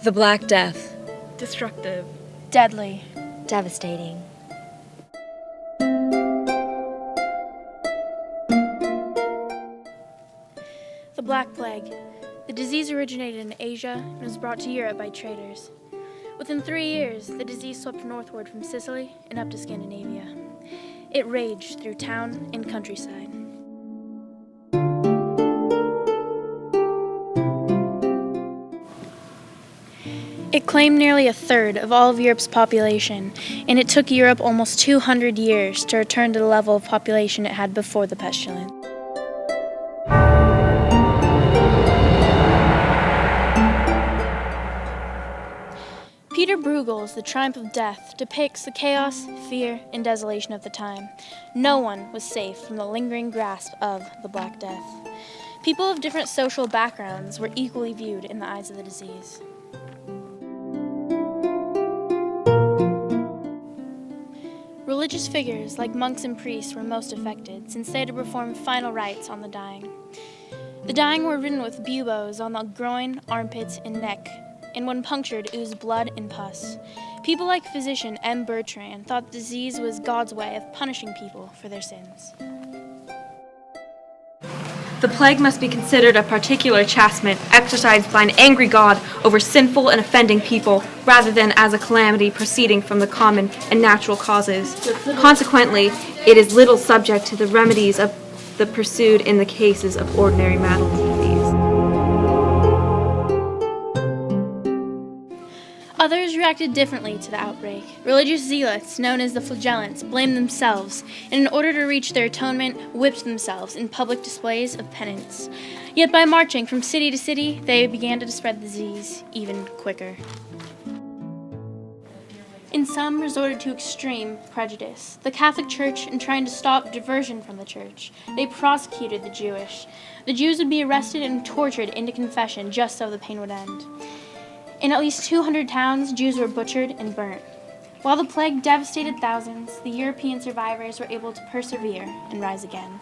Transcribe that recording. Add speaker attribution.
Speaker 1: The Black Death.
Speaker 2: Destructive.
Speaker 3: Deadly.
Speaker 4: Devastating.
Speaker 3: The Black Plague. The disease originated in Asia and was brought to Europe by traders. Within 3 years, the disease swept northward from Sicily and up to Scandinavia. It raged through town and countryside. It claimed nearly a third of all of Europe's population, and it took Europe almost 200 years to return to the level of population it had before the pestilence. Peter Bruegel's The Triumph of Death depicts the chaos, fear, and desolation of the time. No one was safe from the lingering grasp of the Black Death. People of different social backgrounds were equally viewed in the eyes of the disease. Religious figures like monks and priests were most affected, since they had to perform final rites on the dying. The dying were ridden with buboes on the groin, armpits, and neck, and when punctured, oozed blood and pus. People like physician M. Bertrand thought the disease was God's way of punishing people for their sins.
Speaker 2: The plague must be considered a particular chastisement exercised by an angry God over sinful and offending people, rather than as a calamity proceeding from the common and natural causes. Consequently, it is little subject to the remedies of the pursued in the cases of ordinary maladies.
Speaker 3: Others reacted differently to the outbreak. Religious zealots, known as the flagellants, blamed themselves, and in order to reach their atonement, whipped themselves in public displays of penance. Yet by marching from city to city, they began to spread the disease even quicker. And some resorted to extreme prejudice. The Catholic Church, in trying to stop diversion from the Church, they prosecuted the Jewish. The Jews would be arrested and tortured into confession just so the pain would end. In at least 200 towns, Jews were butchered and burnt. While the plague devastated thousands, the European survivors were able to persevere and rise again.